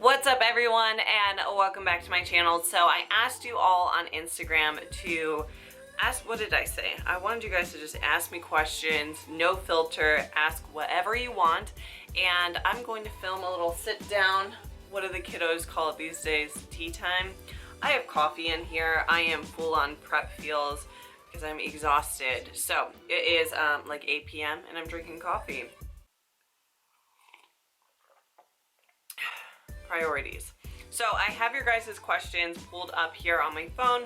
What's up everyone, and welcome back to my channel. So I asked you all on Instagram to ask, what did I say? I wanted you guys to just ask me questions, no filter, ask whatever you want, and I'm going to film a little sit down, what do the kiddos call it these days, tea time. I have coffee in here. I am full on prep feels because I'm exhausted. So it is like 8 p.m. and I'm drinking coffee. Priorities. So I have your guys' questions pulled up here on my phone,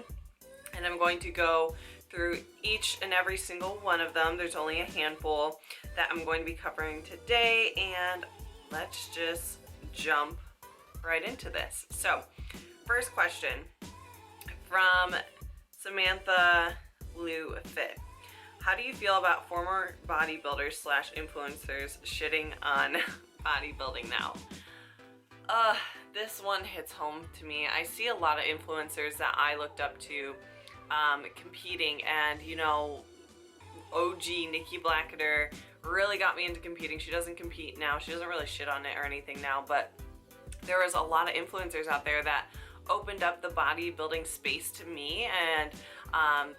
and I'm going to go through each and every single one of them. There's only a handful that I'm going to be covering today, and let's just jump right into this. So first question from Samantha Lou Fit. How do you feel about former bodybuilders / influencers shitting on bodybuilding now? This one hits home to me. I see a lot of influencers that I looked up to competing, and you know, OG Nikki Blackadder really got me into competing. She doesn't compete now. She doesn't really shit on it or anything now, but there was a lot of influencers out there that opened up the bodybuilding space to me, and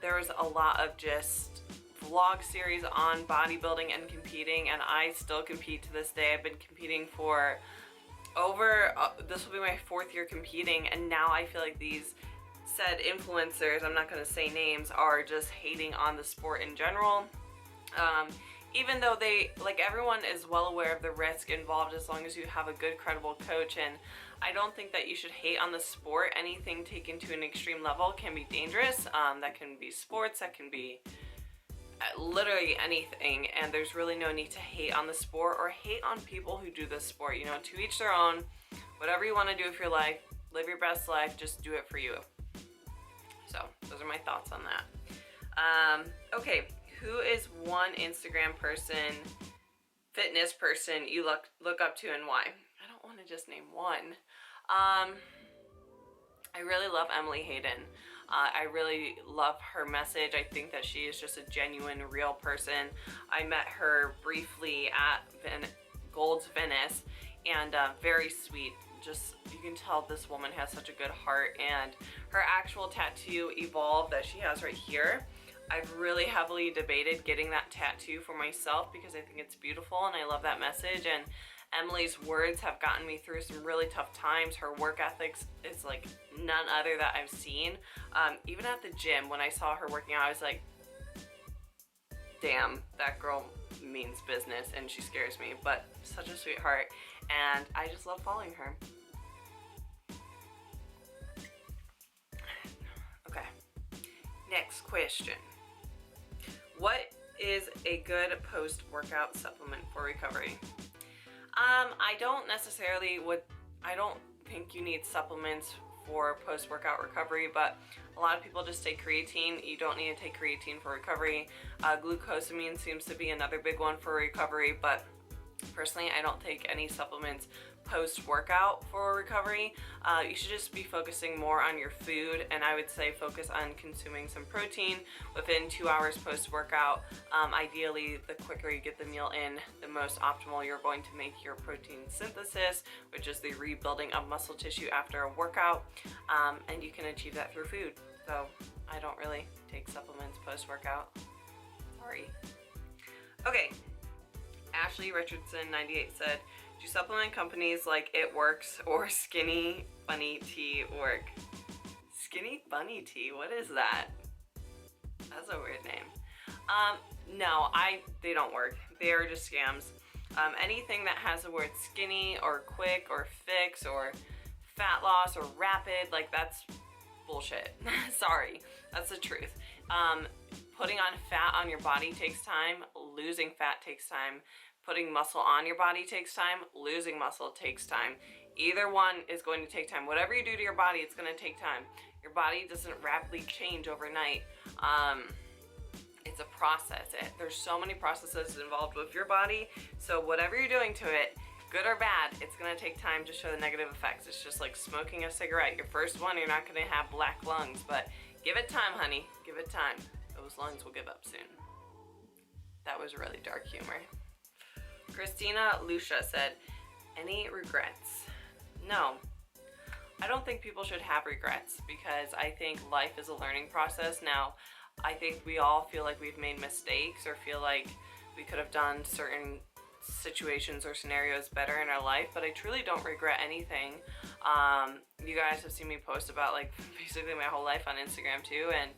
there was a lot of just vlog series on bodybuilding and competing, and I still compete to this day. I've been competing for over, this will be my 4th year competing, and now I feel like these said influencers, I'm not going to say names, are just hating on the sport in general. Even though they, like, everyone is well aware of the risk involved as long as you have a good, credible coach, and I don't think that you should hate on the sport. Anything taken to an extreme level can be dangerous. That can be sports, that can be literally anything, and there's really no need to hate on the sport or hate on people who do this sport. You know, to each their own. Whatever you want to do with your life, live your best life, just do it for you. So those are my thoughts on that. Okay, who is one Instagram person, fitness person you look up to, and why? I don't want to just name one. I really love Emily Hayden. I really love her message. I think that she is just a genuine, real person. I met her briefly at Gold's Venice, and very sweet. Just, you can tell this woman has such a good heart, and her actual tattoo Evolve that she has right here, I've really heavily debated getting that tattoo for myself because I think it's beautiful and I love that message. And Emily's words have gotten me through some really tough times. Her work ethics is like none other that I've seen. Even at the gym, when I saw her working out, I was like, damn, that girl means business, and she scares me, but such a sweetheart, and I just love following her. Okay, next question. What is a good post-workout supplement for recovery? I don't think you need supplements for post-workout recovery, but a lot of people just take creatine. You don't need to take creatine for recovery. Glucosamine seems to be another big one for recovery, but personally, I don't take any supplements post-workout for recovery. You should just be focusing more on your food, and I would say focus on consuming some protein within 2 hours post-workout. Ideally, the quicker you get the meal in, the most optimal you're going to make your protein synthesis, which is the rebuilding of muscle tissue after a workout, and you can achieve that through food. So I don't really take supplements post-workout. Sorry. Okay. Ashley Richardson 98 said, do supplement companies like It Works or Skinny Bunny Tea work? Skinny Bunny Tea, what is that? That's a weird name. No, they don't work. They are just scams. Anything that has the word skinny or quick or fix or fat loss or rapid, like, that's bullshit. Sorry, that's the truth. Putting on fat on your body takes time. Losing fat takes time. Putting muscle on your body takes time. Losing muscle takes time. Either one is going to take time. Whatever you do to your body, it's going to take time. Your body doesn't rapidly change overnight. It's a process. There's so many processes involved with your body. So whatever you're doing to it, good or bad, it's going to take time to show the negative effects. It's just like smoking a cigarette. Your first one, you're not going to have black lungs, but give it time, honey. Give it time. Those lungs will give up soon. That was really dark humor. Christina Lucia said, any regrets? No, I don't think people should have regrets, because I think life is a learning process. Now, I think we all feel like we've made mistakes or feel like we could have done certain situations or scenarios better in our life, but I truly don't regret anything. You guys have seen me post about like basically my whole life on Instagram too, and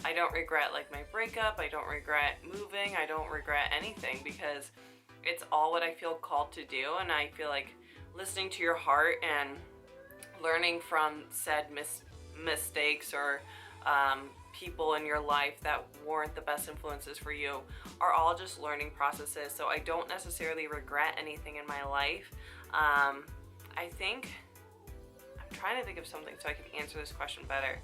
I don't regret like my breakup, I don't regret moving, I don't regret anything, because it's all what I feel called to do. And I feel like listening to your heart and learning from said mistakes or people in your life that weren't the best influences for you are all just learning processes. So I don't necessarily regret anything in my life. I think, I'm trying to think of something so I can answer this question better.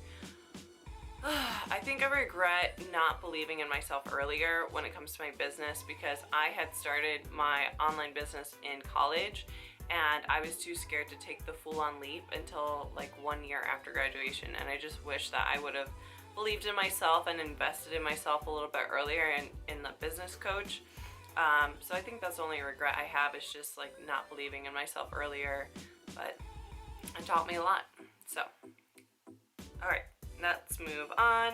I think I regret not believing in myself earlier when it comes to my business, because I had started my online business in college and I was too scared to take the full-on leap until like 1 year after graduation. And I just wish that I would have believed in myself and invested in myself a little bit earlier in the business coach. So I think that's the only regret I have, is just like not believing in myself earlier, but it taught me a lot. So, all right, let's move on.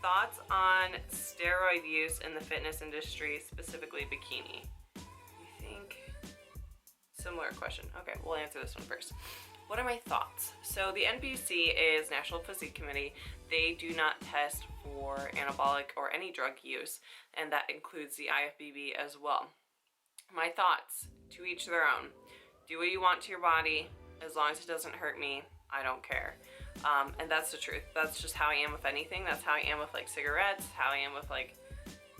Thoughts on steroid use in the fitness industry, specifically bikini? You think? Similar question. Okay, we'll answer this one first. What are my thoughts? So the NPC is National Physique Committee. They do not test for anabolic or any drug use, and that includes the IFBB as well. My thoughts, to each their own. Do what you want to your body, as long as it doesn't hurt me, I don't care. And that's the truth. That's just how I am with anything. That's how I am with like cigarettes, how I am with like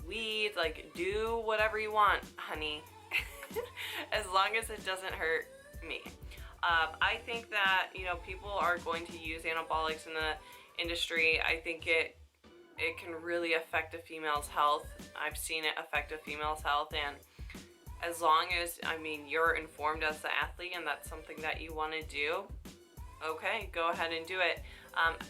weed. Like, do whatever you want, honey, as long as it doesn't hurt me. I think that, you know, people are going to use anabolics in the industry. I think it can really affect a female's health. I've seen it affect a female's health, and as long as, I mean, you're informed as the athlete and that's something that you want to do, okay, go ahead and do it.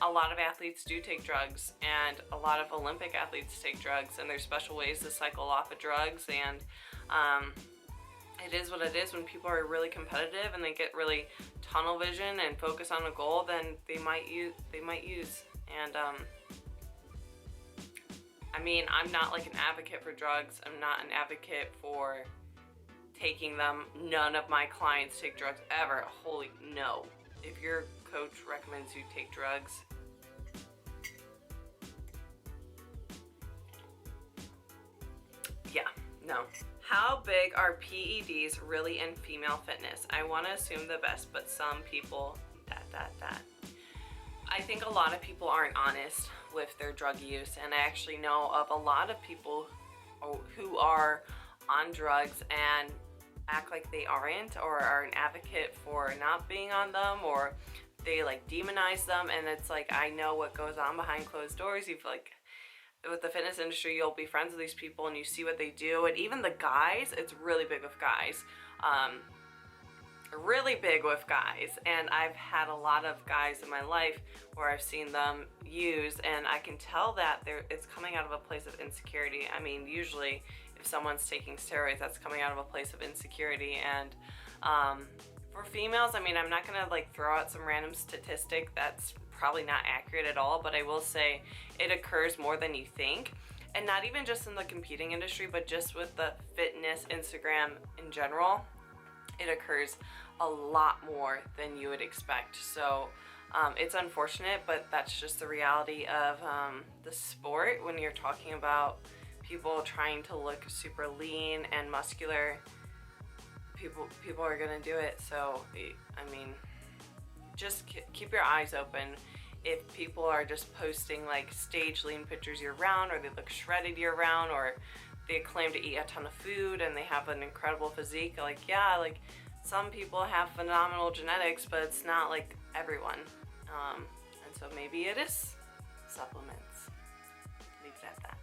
A lot of athletes do take drugs, and a lot of Olympic athletes take drugs, and there's special ways to cycle off of drugs, and it is what it is. When people are really competitive and they get really tunnel vision and focus on a goal, then they might use. And I mean, I'm not like an advocate for drugs. I'm not an advocate for taking them. None of my clients take drugs ever. Holy no. If your coach recommends you take drugs, yeah, no. How big are PEDs really in female fitness? I want to assume the best, but some people, that. I think a lot of people aren't honest with their drug use, and I actually know of a lot of people who are on drugs and act like they aren't, or are an advocate for not being on them, or they like demonize them. And it's like, I know what goes on behind closed doors. You've like, with the fitness industry, you'll be friends with these people and you see what they do. And even the guys, it's really big with guys. Really big with guys. And I've had a lot of guys in my life where I've seen them use, and I can tell that it's coming out of a place of insecurity. I mean, usually if someone's taking steroids, that's coming out of a place of insecurity. And for females, I mean, I'm not gonna like throw out some random statistic that's probably not accurate at all, but I will say it occurs more than you think. And not even just in the competing industry, but just with the fitness Instagram in general, it occurs a lot more than you would expect. So it's unfortunate, but that's just the reality of the sport. When you're talking about people trying to look super lean and muscular, people are gonna do it. So I mean, just keep your eyes open. If people are just posting like stage lean pictures year round, or they look shredded year round, or they claim to eat a ton of food and they have an incredible physique, like, yeah, like some people have phenomenal genetics, but it's not like everyone. And so maybe it is supplements. Leave it at that.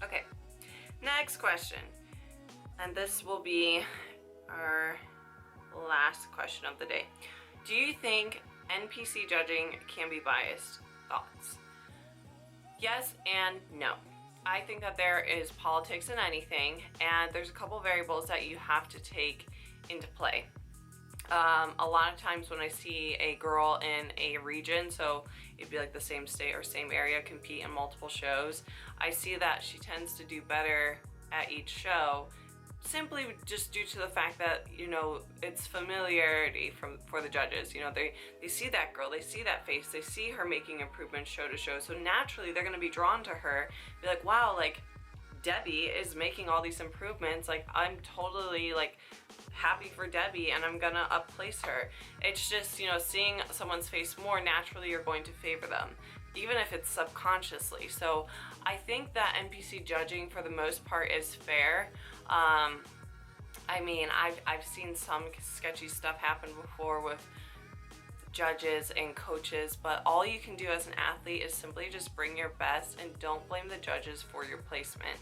Okay, next question. And this will be our last question of the day. Do you think NPC judging can be biased? Thoughts? Yes and no. I think that there is politics in anything, and there's a couple variables that you have to take into play. A lot of times when I see a girl in a region, so it'd be like the same state or same area, compete in multiple shows, I see that she tends to do better at each show, simply just due to the fact that, you know, it's familiarity for the judges. You know, they see that girl, they see that face, they see her making improvements show to show, so naturally they're going to be drawn to her, be like, wow, like Debbie is making all these improvements, like I'm totally like happy for Debbie and I'm gonna upplace her. It's just, you know, seeing someone's face more, naturally you're going to favor them, even if it's subconsciously. So I think that NPC judging for the most part is fair. I mean, I've seen some sketchy stuff happen before with judges and coaches, but all you can do as an athlete is simply just bring your best and don't blame the judges for your placement.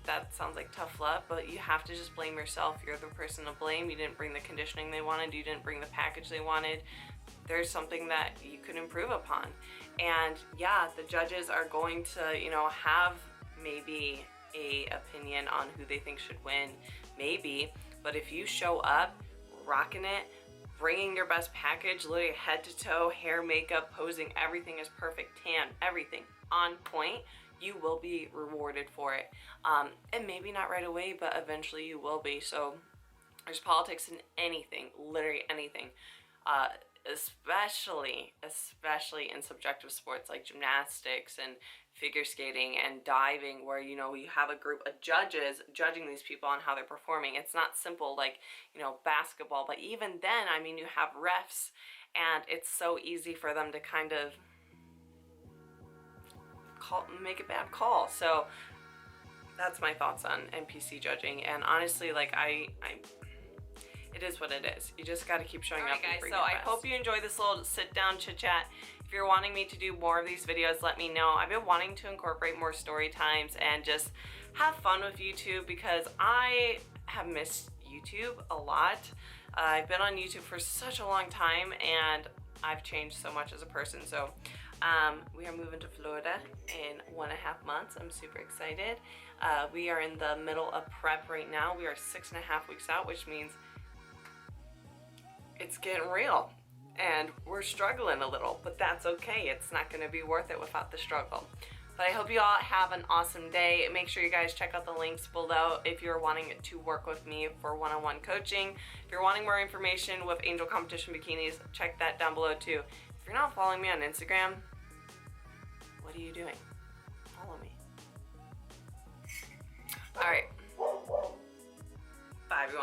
That sounds like tough love, but you have to just blame yourself. You're the person to blame. You didn't bring the conditioning they wanted, you didn't bring the package they wanted. There's something that you could improve upon. And yeah, the judges are going to, you know, have maybe a opinion on who they think should win, maybe, but if you show up rocking it, bringing your best package, literally head to toe, hair, makeup, posing, everything is perfect, tan, everything on point, you will be rewarded for it. And maybe not right away, but eventually you will be. So there's politics in anything, literally anything, especially in subjective sports like gymnastics and figure skating and diving, where, you know, you have a group of judges judging these people on how they're performing. It's not simple like, you know, basketball, but even then, I mean, you have refs and it's so easy for them to kind of make a bad call. So that's my thoughts on NPC judging. And honestly, like it is what it is. You just got to keep showing up. Guys, so I hope you enjoy this little sit down chit chat. If you're wanting me to do more of these videos, let me know. I've been wanting to incorporate more story times and just have fun with YouTube, because I have missed YouTube a lot. I've been on YouTube for such a long time and I've changed so much as a person. So we are moving to Florida in 1.5 months. I'm super excited. We are in the middle of prep right now. We are 6.5 weeks out, which means it's getting real and we're struggling a little, but that's okay. It's not going to be worth it without the struggle. But I hope you all have an awesome day. Make sure you guys check out the links below if you're wanting to work with me for one-on-one coaching. If you're wanting more information with Angel Competition Bikinis, check that down below too. If you're not following me on Instagram, what are you doing? Follow me. All right. Bye, everyone.